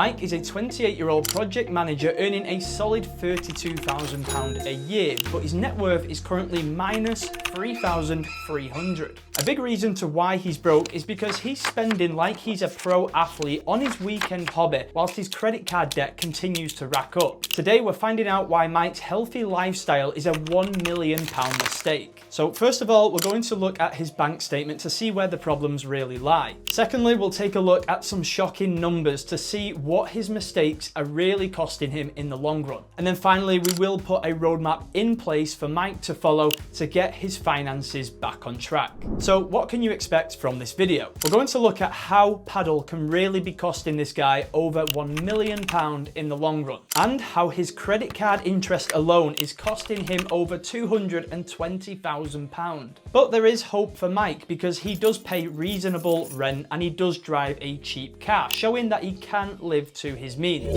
Mike is a 28-year-old project manager earning a solid £32,000 a year, but his net worth is currently minus £3,300. A big reason to why he's broke is because he's spending like he's a pro athlete on his weekend hobby, whilst his credit card debt continues to rack up. Today we're finding out why Mike's healthy lifestyle is a £1 million mistake. So first of all, we're going to look at his bank statement to see where the problems really lie. Secondly, we'll take a look at some shocking numbers to see what his mistakes are really costing him in the long run. And then finally, we will put a roadmap in place for Mike to follow to get his finances back on track. So what can you expect from this video? We're going to look at how padel can really be costing this guy over £1 million in the long run, and how his credit card interest alone is costing him over £220,000. But there is hope for Mike because he does pay reasonable rent and he does drive a cheap car, showing that he can live to his means.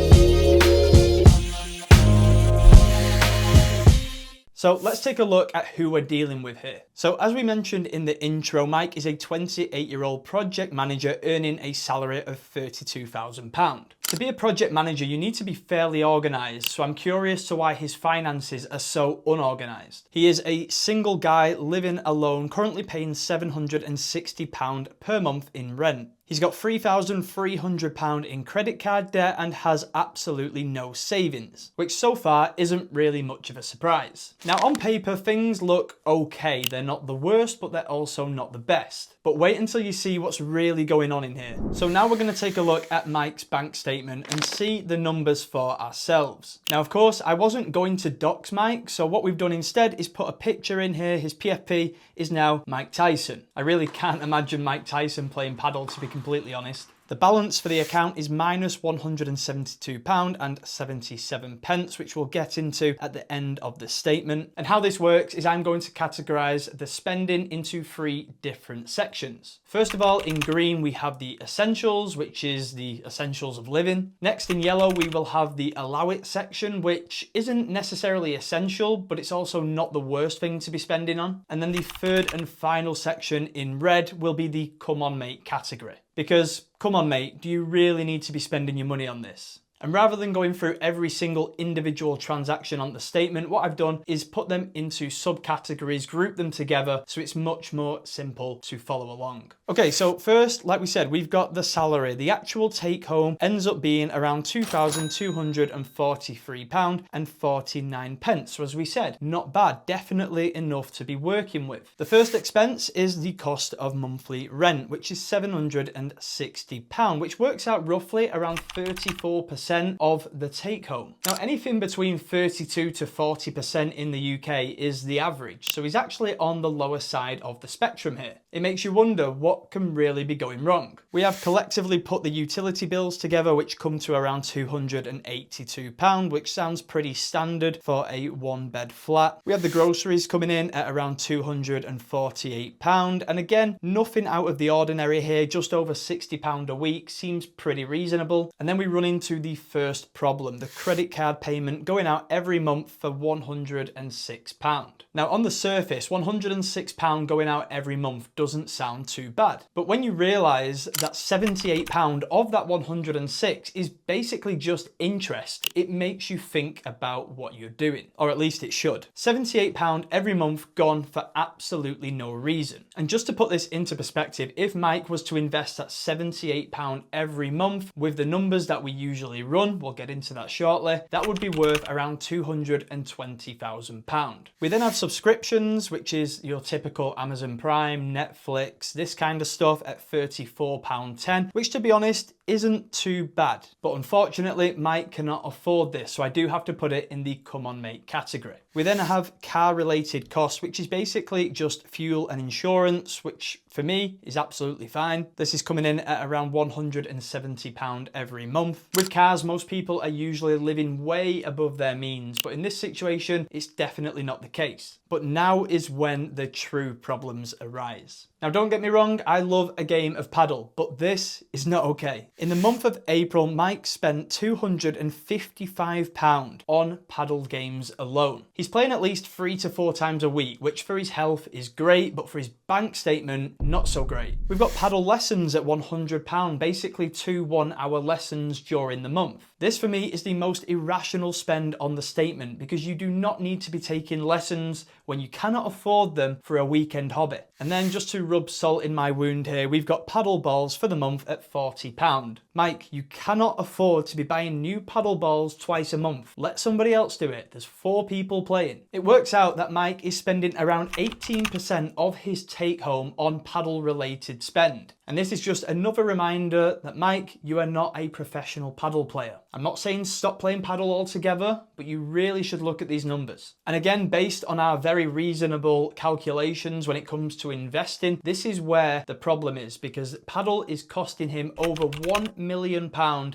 So let's take a look at who we're dealing with here. So as we mentioned in the intro, Mike is a 28-year-old project manager earning a salary of £32,000. To be a project manager, you need to be fairly organised, so I'm curious to why his finances are so unorganised. He is a single guy living alone, currently paying £760 per month in rent. He's got £3,300 in credit card debt and has absolutely no savings, which so far isn't really much of a surprise. Now on paper, things look okay. They're not the worst, but they're also not the best. But wait until you see what's really going on in here. So now we're going to take a look at Mike's bank statement and see the numbers for ourselves. Now, of course, I wasn't going to dox Mike, so what we've done instead is put a picture in here. His PFP is now Mike Tyson. I really can't imagine Mike Tyson playing padel, to be completely honest. The balance for the account is minus £172.77, which we'll get into at the end of the statement. And how this works is I'm going to categorize the spending into 3 different sections. First of all, in green, we have the essentials, which is the essentials of living. Next, in yellow, we will have the allow it section, which isn't necessarily essential, but it's also not the worst thing to be spending on. And then the third and final section in red will be the come on mate category. Because, come on mate, do you really need to be spending your money on this? And rather than going through every single individual transaction on the statement, what I've done is put them into subcategories, group them together, so it's much more simple to follow along. Okay, so first, like we said, we've got the salary. The actual take home ends up being around £2,243.49. So as we said, not bad, definitely enough to be working with. The first expense is the cost of monthly rent, which is £760, which works out roughly around 34% of the take home. Now, anything between 32 to 40% in the UK is the average, so he's actually on the lower side of the spectrum here. It makes you wonder what can really be going wrong. We have collectively put the utility bills together, which come to around £282, which sounds pretty standard for a 1-bed flat. We have the groceries coming in at around £248, and again, nothing out of the ordinary here, just over £60 a week seems pretty reasonable. And then we run into the first problem, the credit card payment going out every month for £106. Now on the surface, £106 going out every month doesn't sound too bad. But when you realise that £78 of that 106 is basically just interest, it makes you think about what you're doing. Or at least it should. £78 every month gone for absolutely no reason. And just to put this into perspective, if Mike was to invest that £78 every month with the numbers that we usually run, we'll get into that shortly, that would be worth around £220,000. We then have subscriptions, which is your typical Amazon Prime, Netflix, this kind of stuff at £34.10, which to be honest isn't too bad. But unfortunately, Mike cannot afford this, so I do have to put it in the come on mate category. We then have car related costs, which is basically just fuel and insurance, which for me is absolutely fine. This is coming in at around £170 every month. With cars, most people are usually living way above their means, but in this situation, it's definitely not the case. But now is when the true problems arise. Now, don't get me wrong, I love a game of padel, but this is not okay. In the month of April, Mike spent £255 on padel games alone. He's playing at least 3 to 4 times a week, which for his health is great, but for his bank statement, not so great. We've got paddle lessons at £100, basically 2 1-hour lessons during the month. This for me is the most irrational spend on the statement because you do not need to be taking lessons when you cannot afford them for a weekend hobby. And then just to rub salt in my wound here, we've got paddle balls for the month at £40. Mike, you cannot afford to be buying new paddle balls twice a month. Let somebody else do it. There's 4 people playing. It works out that Mike is spending around 18% of his take home on paddle related spend. And this is just another reminder that, Mike, you are not a professional paddle player. I'm not saying stop playing paddle altogether, but you really should look at these numbers. And again, based on our very reasonable calculations when it comes to investing, this is where the problem is, because paddle is costing him over £1 million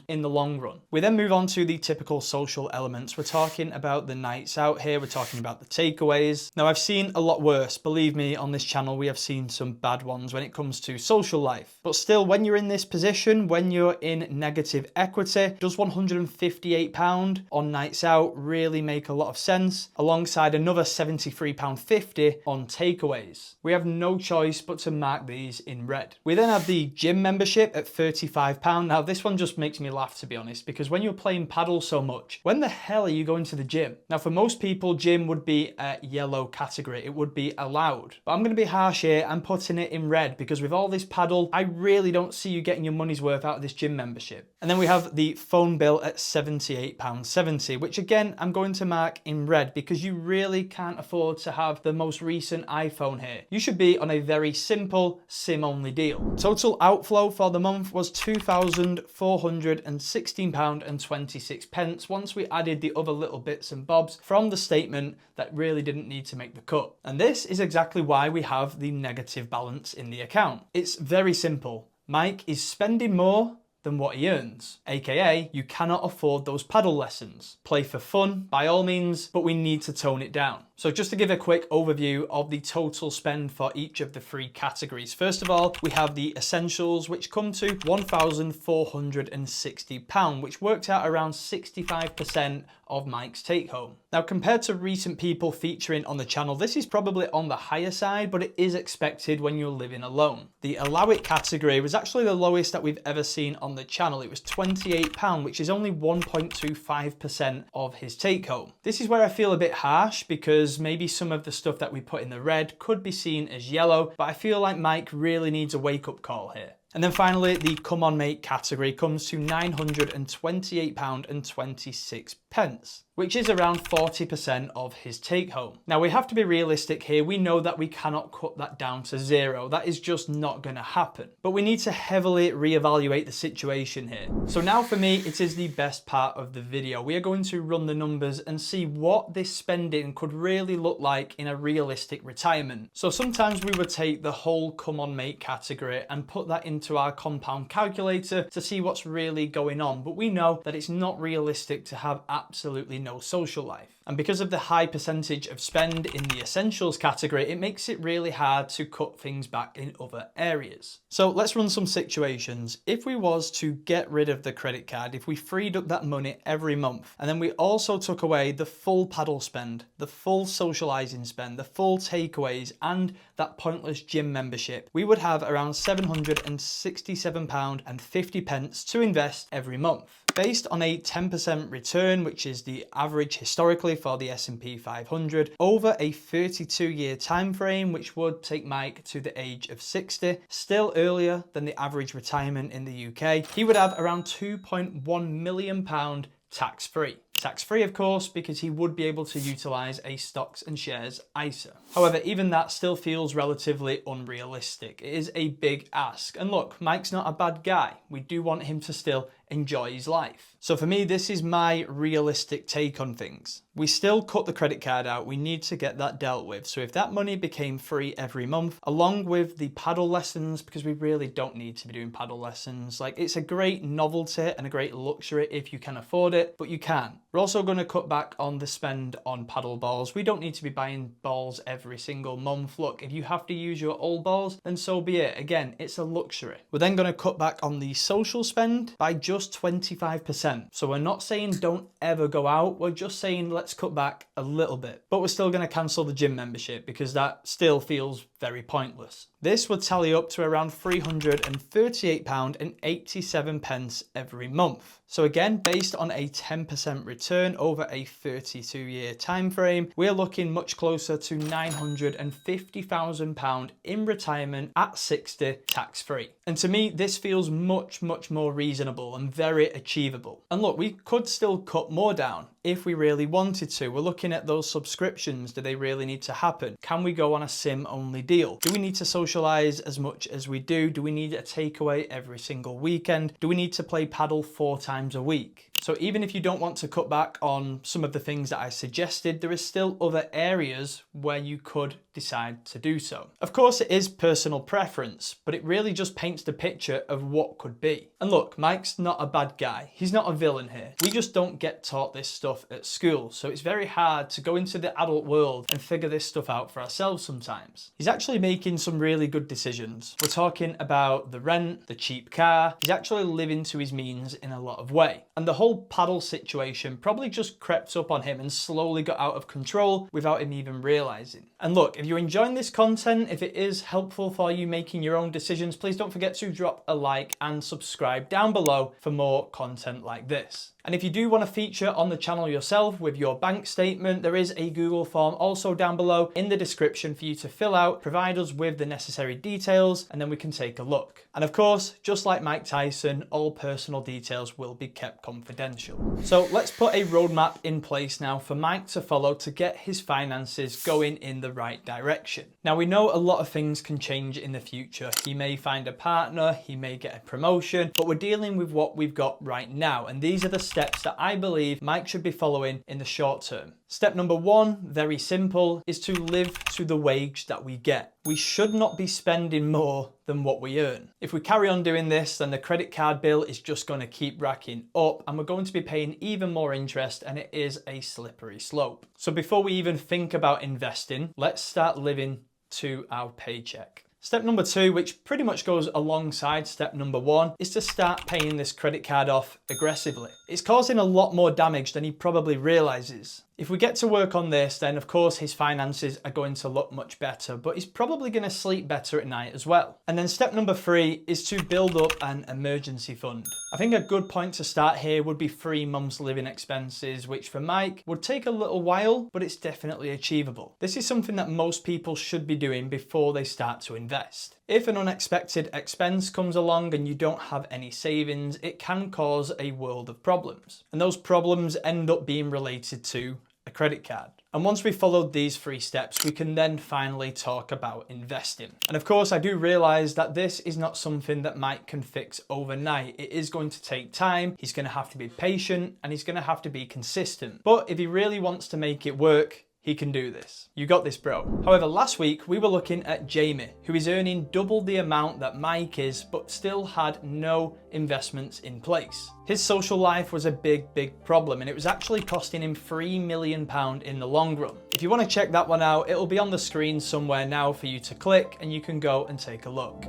in the long run. We then move on to the typical social elements. We're talking about the nights out here. We're talking about the takeaways. Now, I've seen a lot worse. Believe me, on this channel, we have seen some bad ones when it comes to social life. But still, when you're in this position, when you're in negative equity, does £158 on nights out really make a lot of sense, alongside another £73.50 on takeaways? We have no choice but to mark these in red. We then have the gym membership at £35. Now, this one just makes me laugh, to be honest, because when you're playing paddle so much, when the hell are you going to the gym? Now, for most people, gym would be a yellow category. It would be allowed. But I'm going to be harsh here. I'm putting it in red because with all this paddle, I really don't see you getting your money's worth out of this gym membership. And then we have the phone bill at £78.70, which again, I'm going to mark in red because you really can't afford to have the most recent iPhone here. You should be on a very simple SIM-only deal. Total outflow for the month was £2,416.26 once we added the other little bits and bobs from the statement that really didn't need to make the cut. And this is exactly why we have the negative balance in the account. It's very simple. Mike is spending more than what he earns, aka you cannot afford those paddle lessons. Play for fun by all means, but we need to tone it down. So just to give a quick overview of the total spend for each of the 3 categories. First of all, we have the essentials, which come to £1,460, which worked out around 65% of Mike's take home. Now, compared to recent people featuring on the channel, this is probably on the higher side, but it is expected when you're living alone. The allow it category was actually the lowest that we've ever seen on the channel. It was £28, which is only 1.25% of his take home. This is where I feel a bit harsh because maybe some of the stuff that we put in the red could be seen as yellow, but I feel like Mike really needs a wake-up call here. And then finally, the come on mate category comes to £928.26, which is around 40% of his take home. Now, we have to be realistic here. We know that we cannot cut that down to 0. That is just not going to happen. But we need to heavily reevaluate the situation here. So now for me, it is the best part of the video. We are going to run the numbers and see what this spending could really look like in a realistic retirement. So sometimes we would take the whole come on mate category and put that into our compound calculator to see what's really going on. But we know that it's not realistic to have absolutely no social life. And because of the high percentage of spend in the essentials category, it makes it really hard to cut things back in other areas. So let's run some situations. If we was to get rid of the credit card, if we freed up that money every month, and then we also took away the full paddle spend, the full socializing spend, the full takeaways, and that pointless gym membership, we would have around £767.50 to invest every month. Based on a 10% return, which is the average historically for the S&P 500, over a 32-year time frame, which would take Mike to the age of 60, still earlier than the average retirement in the UK, he would have around £2.1 million tax-free. Tax-free, of course, because he would be able to utilise a stocks and shares ISA. However, even that still feels relatively unrealistic. It is a big ask. And look, Mike's not a bad guy. We do want him to still enjoy his life. So for me, this is my realistic take on things. We still cut the credit card out. We need to get that dealt with. So if that money became free every month, along with the paddle lessons, because we really don't need to be doing paddle lessons. Like, it's a great novelty and a great luxury if you can afford it, but you can. We're also going to cut back on the spend on paddle balls. We don't need to be buying balls every single month. Look, if you have to use your old balls, then so be it. Again, it's a luxury. We're then going to cut back on the social spend by just 25%. So we're not saying don't ever go out. We're just saying let's cut back a little bit. But we're still going to cancel the gym membership because that still feels very pointless. This would tally up to around £338.87 every month. So again, based on a 10% return over a 32-year time frame, we're looking much closer to £950,000 in retirement at 60, tax-free. And to me, this feels much more reasonable and very achievable. And look, we could still cut more down if we really wanted to. We're looking at those subscriptions. Do they really need to happen? Can we go on a sim-only deal? Do we need to socialize as much as we do? Do we need a takeaway every single weekend? Do we need to play paddle 4 times a week? So even if you don't want to cut back on some of the things that I suggested, there is still other areas where you could decide to do so. Of course, it is personal preference, but it really just paints the picture of what could be. And look, Mike's not a bad guy. He's not a villain here. We just don't get taught this stuff at school, so it's very hard to go into the adult world and figure this stuff out for ourselves sometimes. He's actually making some really good decisions. We're talking about the rent, the cheap car. He's actually living to his means in a lot of way. And the whole paddle situation probably just crept up on him and slowly got out of control without him even realizing. And look, if you're enjoying this content, if it is helpful for you making your own decisions, please don't forget to drop a like and subscribe down below for more content like this. And if you do want to feature on the channel yourself with your bank statement, there is a Google form also down below in the description for you to fill out, provide us with the necessary details, and then we can take a look. And of course, just like Mike Tyson, all personal details will be kept confidential. So let's put a roadmap in place now for Mike to follow to get his finances going in the right direction. Now, we know a lot of things can change in the future. He may find a partner, he may get a promotion, but we're dealing with what we've got right now. And these are the steps that I believe Mike should be following in the short term. Step number 1, very simple, is to live to the wage that we get. We should not be spending more than what we earn. If we carry on doing this, then the credit card bill is just going to keep racking up and we're going to be paying even more interest, and it is a slippery slope. So before we even think about investing, let's start living to our paycheck. Step number 2, which pretty much goes alongside step number 1, is to start paying this credit card off aggressively. It's causing a lot more damage than he probably realizes. If we get to work on this, then of course his finances are going to look much better, but he's probably going to sleep better at night as well. And then step number 3 is to build up an emergency fund. I think a good point to start here would be 3 months living expenses, which for Mike would take a little while, but it's definitely achievable. This is something that most people should be doing before they start to invest. If an unexpected expense comes along and you don't have any savings, it can cause a world of problems. And those problems end up being related to a credit card. And once we've followed these 3 steps, we can then finally talk about investing. And of course, I do realize that this is not something that Mike can fix overnight. It is going to take time. He's going to have to be patient and he's going to have to be consistent. But if he really wants to make it work, he can do this. You got this, bro. However, last week we were looking at Jamie, who is earning double the amount that Mike is, but still had no investments in place. His social life was a big problem, and it was actually costing him £3 million in the long run. If you want to check that one out, it'll be on the screen somewhere now for you to click and you can go and take a look.